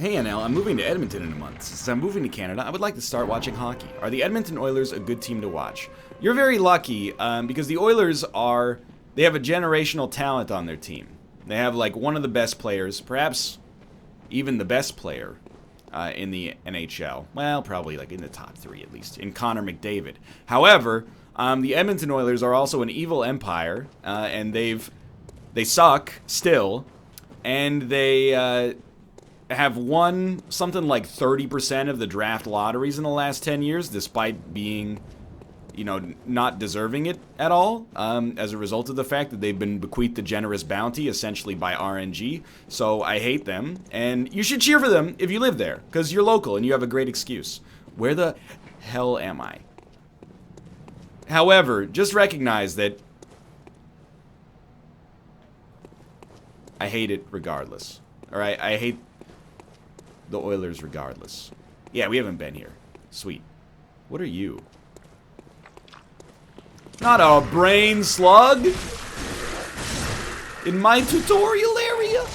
Hey NL, I'm moving to Edmonton in a month. Since I'm moving to Canada, I would like to start watching hockey. Are the Edmonton Oilers a good team to watch? You're very lucky, because the Oilers they have a generational talent on their team. They have like one of the best players, perhaps even the best player in the NHL. Well, probably like in the top 3 at least, in Connor McDavid. However, the Edmonton Oilers are also an evil empire, and they suck still, and they have won something like 30% of the draft lotteries in the last 10 years, despite being, not deserving it at all, as a result of the fact that they've been bequeathed a generous bounty, essentially by RNG. So I hate them, and you should cheer for them if you live there, because you're local and you have a great excuse. Where the hell am I? However, just recognize that I hate it regardless. Alright, I hate the Oilers regardless. Yeah, we haven't been here. Sweet. What are you? Not a brain slug? In my tutorial area?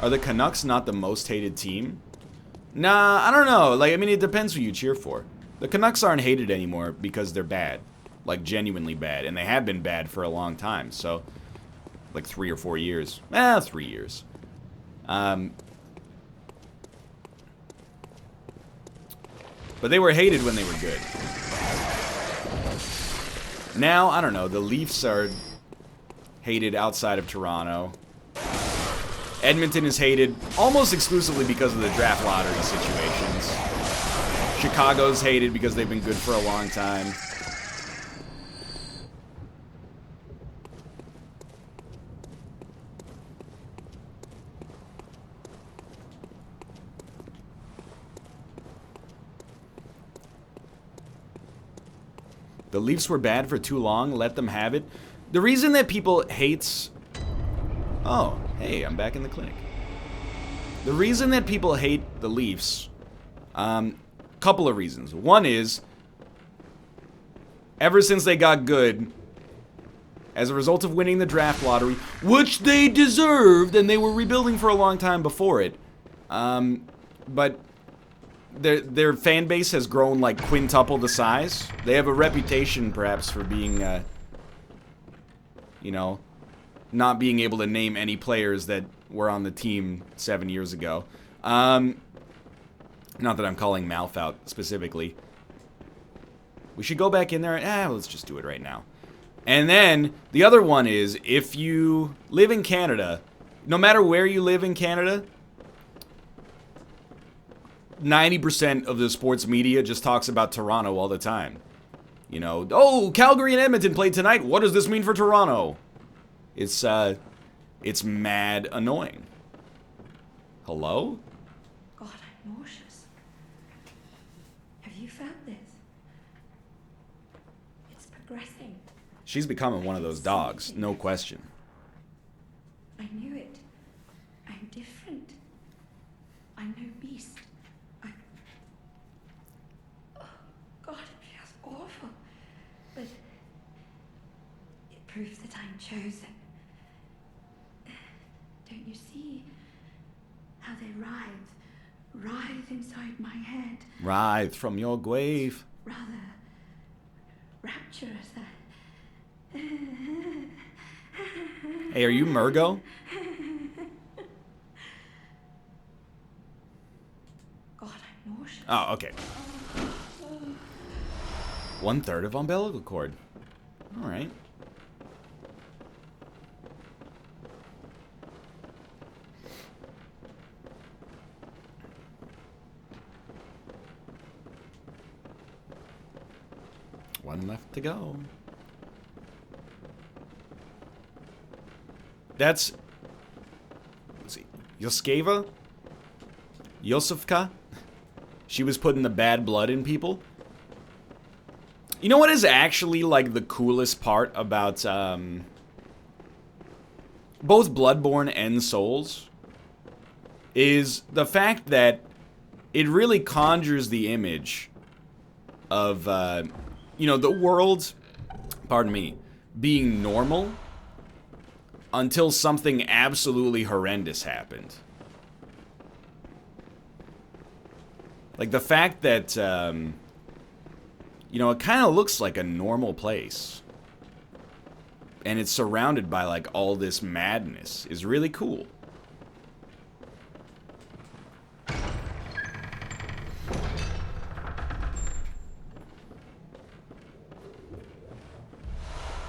Are the Canucks not the most hated team? Nah, I don't know. Like, I mean, it depends who you cheer for. The Canucks aren't hated anymore because they're bad. Like, genuinely bad. And they have been bad for a long time, so... like 3 or 4 years. 3 years. But they were hated when they were good. Now, I don't know, the Leafs are hated outside of Toronto. Edmonton is hated almost exclusively because of the draft lottery situations. Chicago's hated because they've been good for a long time. The Leafs were bad for too long. Let them have it. The reason that people hates... Oh, hey, I'm back in the clinic. The reason that people hate the Leafs... couple of reasons. One is... ever since they got good... as a result of winning the draft lottery... which they deserved, and they were rebuilding for a long time before it. But... Their fan base has grown like quintuple the size. They have a reputation, perhaps, for being, not being able to name any players that were on the team 7 years ago. Not that I'm calling Malf out specifically. We should go back in there. Let's just do it right now. And then, the other one is, if you live in Canada, no matter where you live in Canada... 90% of the sports media just talks about Toronto all the time. Oh, Calgary and Edmonton played tonight. What does this mean for Toronto? It's mad annoying. Hello? God, I'm nauseous. Have you felt this? It's progressing. She's becoming one of those dogs, no question. I knew it. I'm different. I'm no beast. God, it feels awful. But it proves that I'm chosen. Don't you see how they writhe inside my head? Writhe from your grave. Rather rapturous. Hey, are you Murgo? God, I'm nauseous. Oh, okay. 1/3 of umbilical cord. Alright. One left to go. That's... let's see. Yoskeva? Yosefka? She was putting the bad blood in people. You know what is actually, like, the coolest part about, both Bloodborne and Souls? Is the fact that it really conjures the image of, the world, pardon me, being normal. until something absolutely horrendous happened. Like the fact that, you know, it kind of looks like a normal place. And it's surrounded by, like, all this madness is really cool.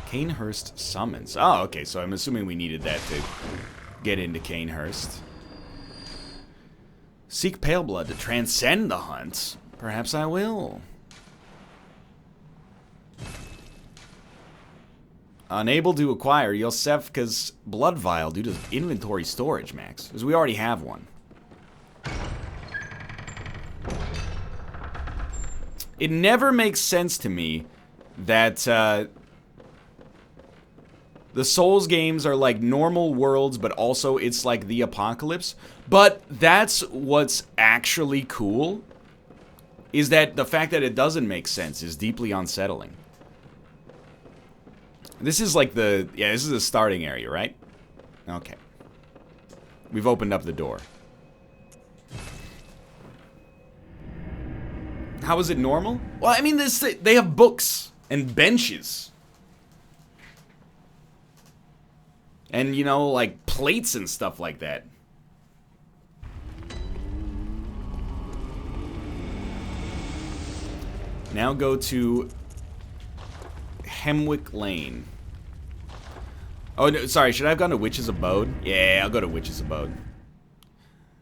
Cainhurst summons. Oh, okay, so I'm assuming we needed that to get into Cainhurst. Seek pale blood to transcend the hunt. Perhaps I will. Unable to acquire Yosefka's blood vial due to inventory storage, Max. Because we already have one. It never makes sense to me that the Souls games are like normal worlds, but also it's like the apocalypse. But that's what's actually cool. Is that the fact that it doesn't make sense is deeply unsettling. This is like the... Yeah, this is the starting area, right? Okay. We've opened up the door. How is it normal? Well, I mean, they have books and benches. And, you know, like, plates and stuff like that. Now go to Hemwick Lane. Oh, no, sorry, should I have gone to Witch's Abode? Yeah, I'll go to Witch's Abode.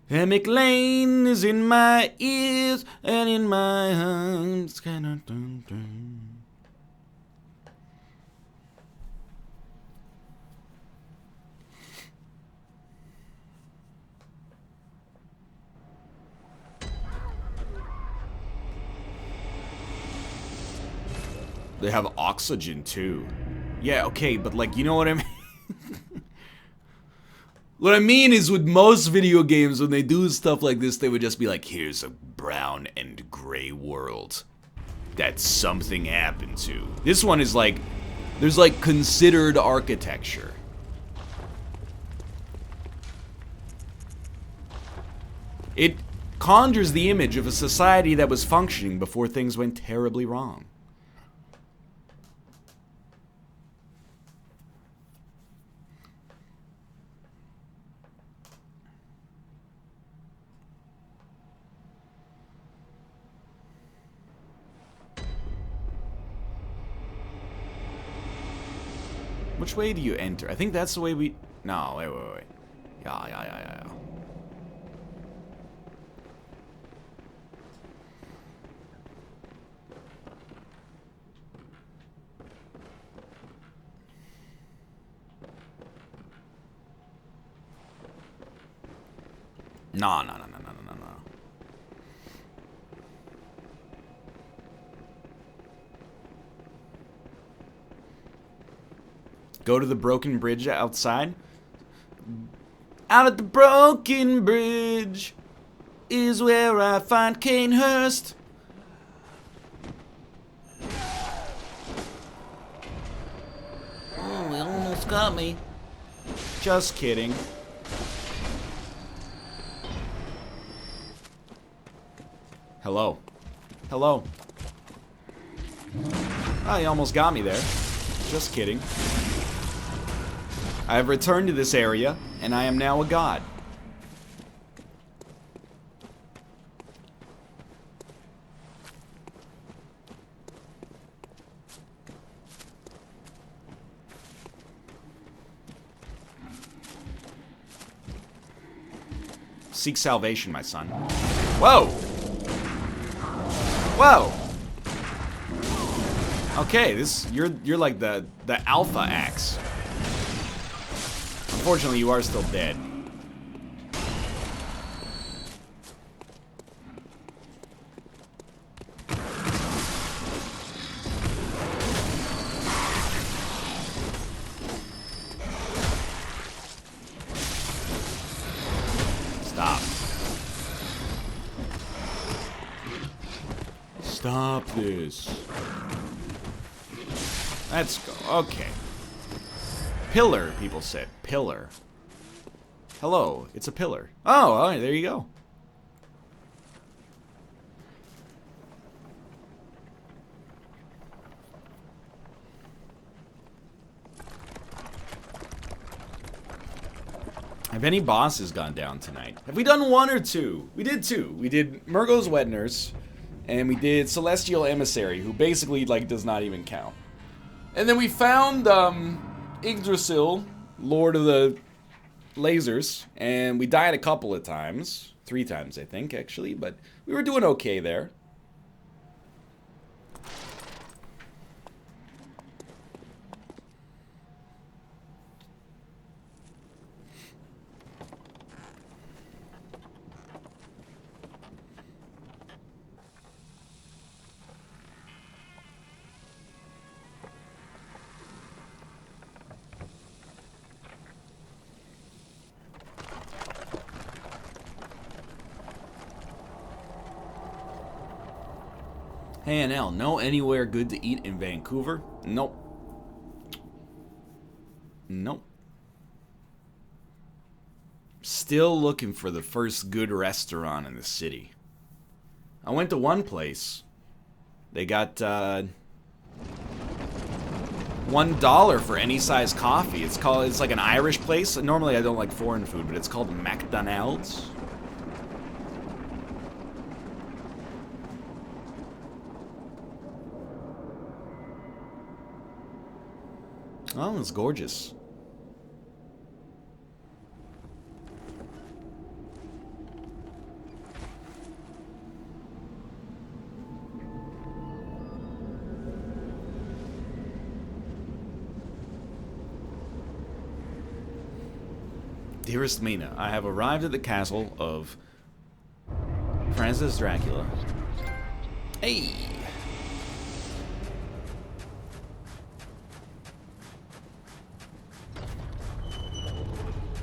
Hemwick Lane is in my ears and in my arms. They have oxygen, too. Yeah, okay, but, like, you know what I mean? What I mean is, with most video games, when they do stuff like this, they would just be like, here's a brown and gray world that something happened to. This one is like, there's, like, considered architecture. It conjures the image of a society that was functioning before things went terribly wrong. Which way do you enter? I think that's the way we... No, wait. Yeah. No. Go to the broken bridge outside. Out at the broken bridge is where I find Cainhurst. Oh, they almost got me. Just kidding. Hello. Oh, you almost got me there. Just kidding. I have returned to this area, and I am now a god. Seek salvation, my son. Whoa! Okay, you're like the alpha axe. Unfortunately, you are still dead. Stop this. Let's go. Okay. Pillar, people said. Pillar. Hello, it's a pillar. Oh, all right, there you go. Have any bosses gone down tonight? Have we done one or two? We did two. We did Murgo's Wet Nurse, and we did Celestial Emissary, who basically, like, does not even count. And then we found, Yggdrasil, Lord of the Lasers, and we died a couple of times. 3 times, I think, actually, but we were doing okay there. Hey, NL, know anywhere good to eat in Vancouver? Nope. Nope. Still looking for the first good restaurant in the city. I went to one place. They got $1 for any size coffee. It's like an Irish place. Normally I don't like foreign food, but it's called McDonald's. Oh, it's gorgeous. Dearest Mina, I have arrived at the castle of Francis Dracula. Hey!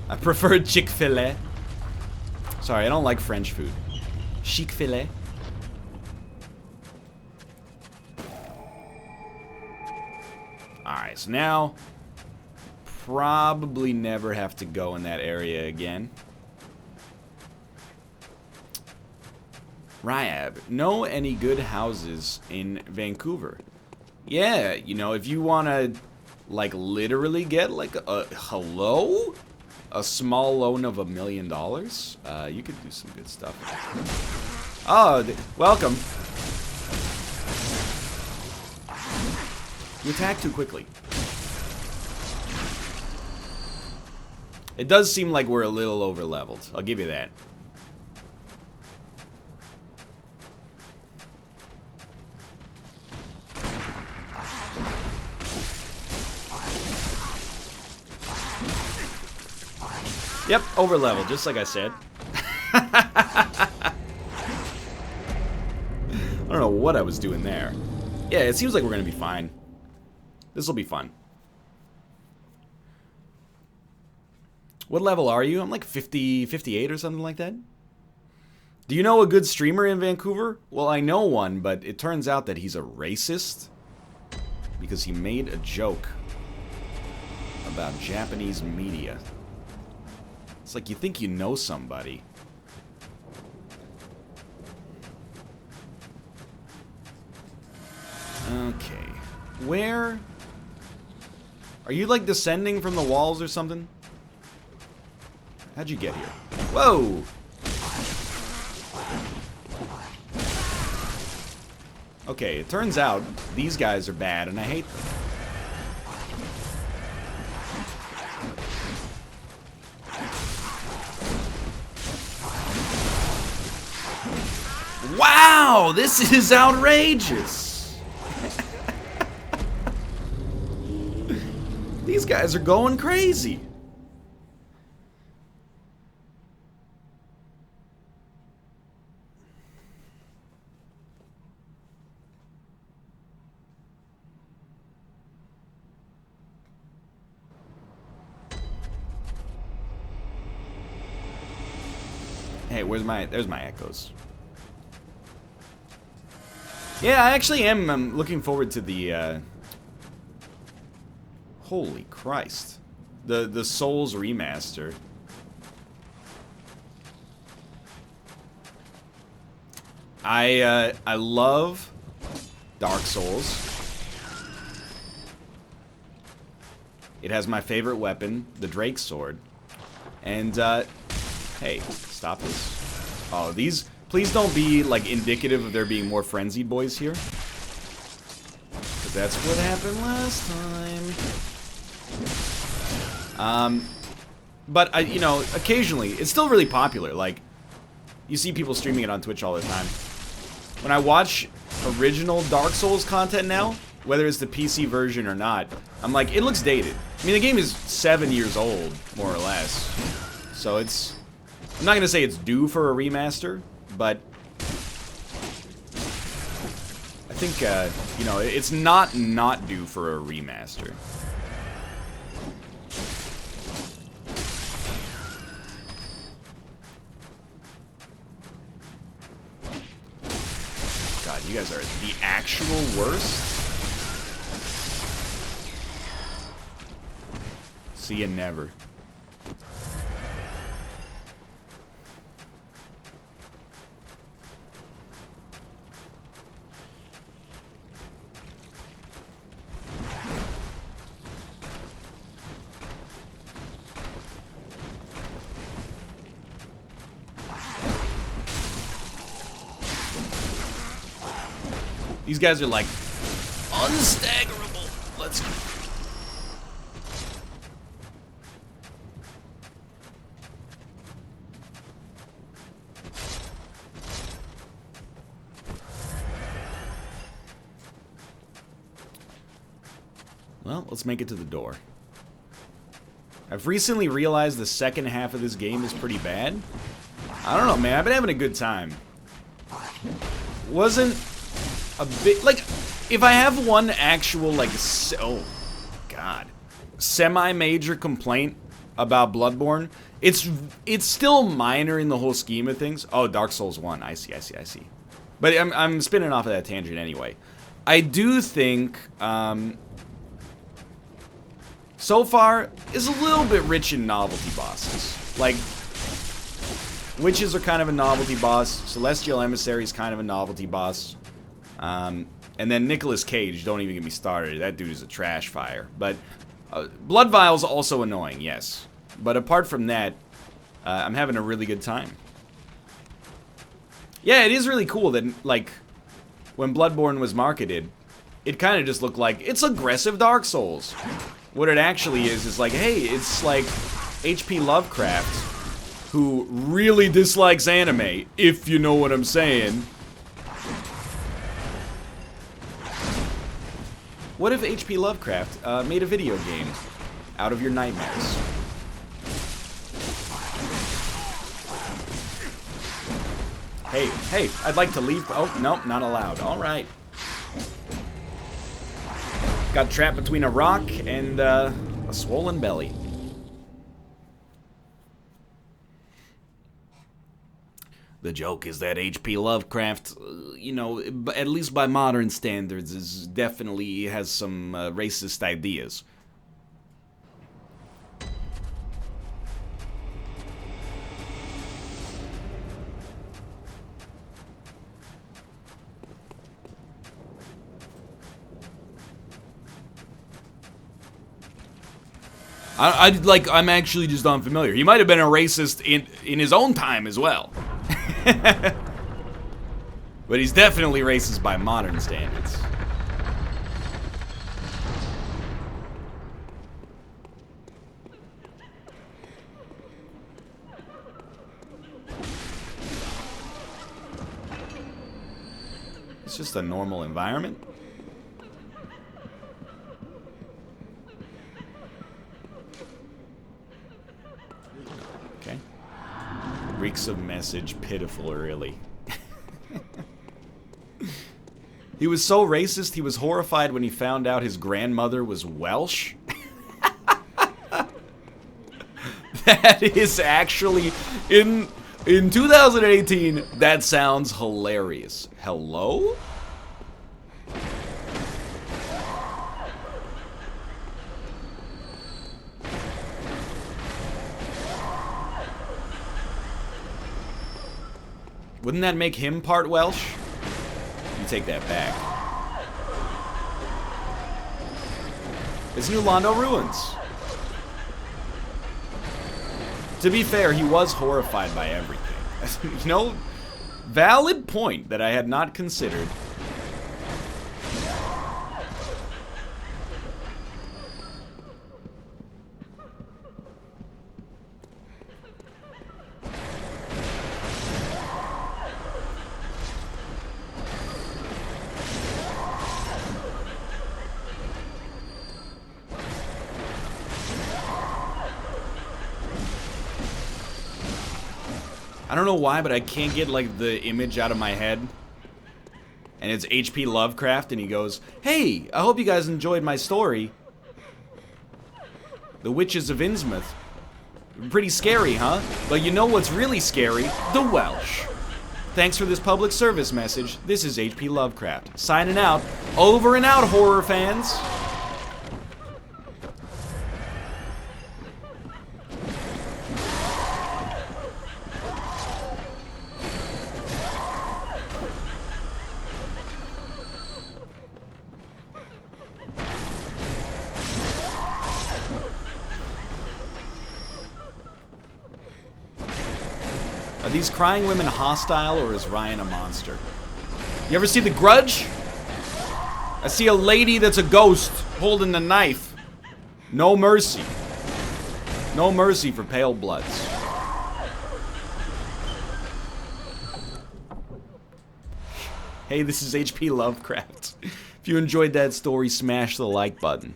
I prefer Chick-fil-A. Sorry, I don't like French food. Chick-fil-A. Alright, so now probably never have to go in that area again. Ryab, know any good houses in Vancouver? Yeah, you know, if you want to, like, literally get, like, a hello? A small loan of $1 million? You could do some good stuff. Oh, welcome. You attack too quickly. It does seem like we're a little over-leveled. I'll give you that. Yep, over-leveled, just like I said. I don't know what I was doing there. Yeah, it seems like we're going to be fine. This will be fun. What level are you? I'm like 50, 58 or something like that. Do you know a good streamer in Vancouver? Well, I know one, but it turns out that he's a racist because he made a joke about Japanese media. It's like you think you know somebody. Okay. Where? Are you like descending from the walls or something? How'd you get here? Whoa! Okay, it turns out these guys are bad and I hate them. Wow, this is outrageous. These guys are going crazy. Hey, there's my echoes. Yeah, I actually am looking forward to the, holy Christ. The Souls remaster. I love Dark Souls. It has my favorite weapon, the Drake's Sword. And, hey, stop this. Oh, these... Please don't be, like, indicative of there being more frenzied boys here. Because that's what happened last time. But, you know, occasionally, it's still really popular. Like, you see people streaming it on Twitch all the time. When I watch original Dark Souls content now, whether it's the PC version or not, I'm like, it looks dated. I mean, the game is 7 years old, more or less. So it's... I'm not going to say it's due for a remaster, but... I think, you know, it's not due for a remaster. God, you guys are the actual worst. See you never. These guys are like unstaggerable. Let's go. Well, let's make it to the door. I've recently realized the second half of this game is pretty bad. I don't know, man. I've been having a good time. Wasn't a bit... Like, if I have one actual, like... Oh, God. Semi-major complaint about Bloodborne, it's still minor in the whole scheme of things. Oh, Dark Souls 1. I see. But I'm spinning off of that tangent anyway. I do think... so far, is a little bit rich in novelty bosses. Like, Witches are kind of a novelty boss. Celestial Emissary is kind of a novelty boss. And then Nicolas Cage, don't even get me started. That dude is a trash fire. But Blood Vial's also annoying, yes. But apart from that, I'm having a really good time. Yeah, it is really cool that, like, when Bloodborne was marketed, it kind of just looked like, it's aggressive Dark Souls. What it actually is like, hey, it's like H.P. Lovecraft, who really dislikes anime, if you know what I'm saying. What if H.P. Lovecraft made a video game out of your nightmares? Hey, I'd like to leave. Oh, nope, not allowed. All right. Got trapped between a rock and a swollen belly. The joke is that H.P. Lovecraft, you know, at least by modern standards, is definitely has some racist ideas. I'm actually just unfamiliar. He might have been a racist in his own time as well. But he's definitely racist by modern standards. It's just a normal environment. Reeks of message, pitiful, really. He was so racist, he was horrified when he found out his grandmother was Welsh. That is actually, in 2018, that sounds hilarious. Hello? Wouldn't that make him part Welsh? You take that back. It's New Londo ruins. To be fair, he was horrified by everything. You know, valid point that I had not considered. I don't know why, but I can't get, like, the image out of my head. And it's H.P. Lovecraft, and he goes, "Hey, I hope you guys enjoyed my story. The Witches of Innsmouth. Pretty scary, huh? But you know what's really scary? The Welsh. Thanks for this public service message. This is H.P. Lovecraft. Signing out. Over and out, horror fans." Are these crying women hostile, or is Ryan a monster? You ever see The Grudge? I see a lady that's a ghost holding a knife. No mercy. No mercy for pale bloods. Hey, this is H.P. Lovecraft. If you enjoyed that story, smash the like button.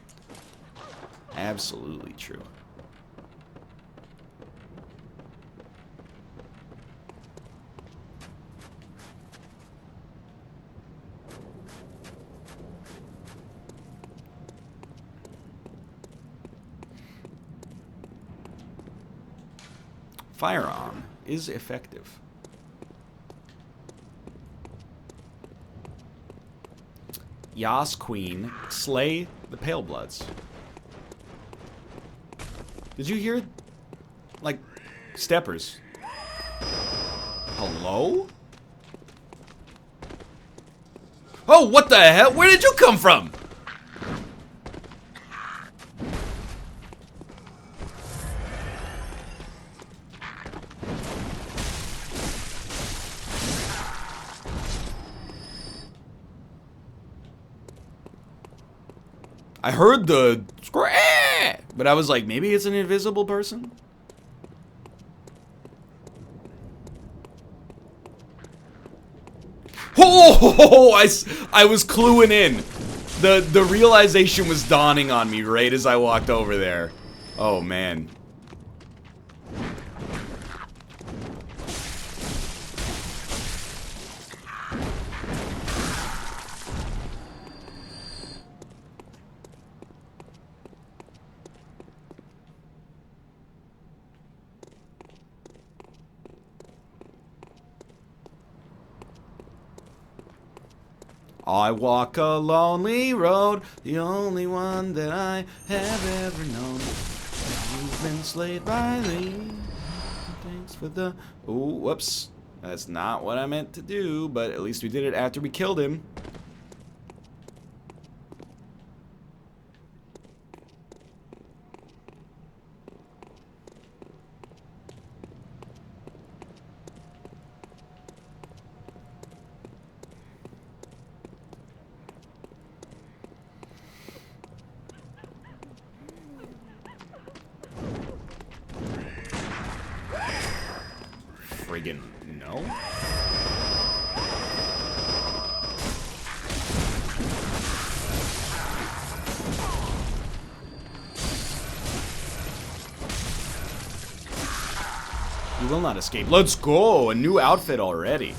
Absolutely true. Firearm is effective. Yas Queen, slay the Pale Bloods. Did you hear, like, steppers? Hello? Oh, what the hell? Where did you come from? I heard the scree, but I was like, maybe it's an invisible person? Oh, I was cluing in. The realization was dawning on me right as I walked over there. Oh, man. I walk a lonely road, the only one that I have ever known. You've been slayed by thee. Thanks for the... Oh, whoops. That's not what I meant to do, but at least we did it after we killed him. Friggin' no. You will not escape. Let's go! A new outfit already.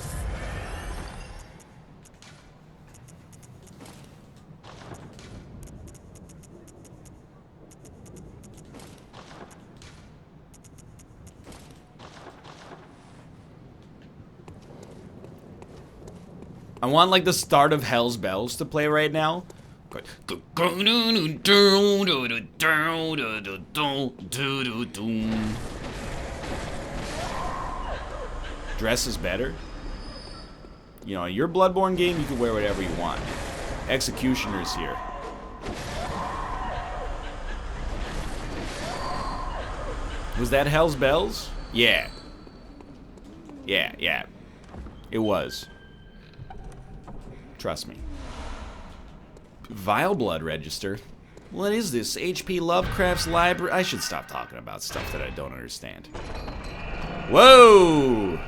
I want, like, the start of Hell's Bells to play right now. Dress is better. You know, your Bloodborne game, you can wear whatever you want. Executioner's here. Was that Hell's Bells? Yeah. Yeah. It was. Trust me. Vile Blood Register? What is this? H.P. Lovecraft's library? I should stop talking about stuff that I don't understand. Whoa!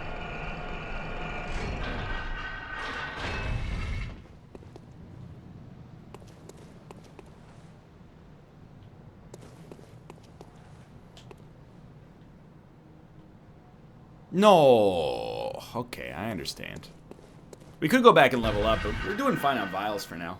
No. Okay, I understand. We could go back and level up, but we're doing fine on vials for now.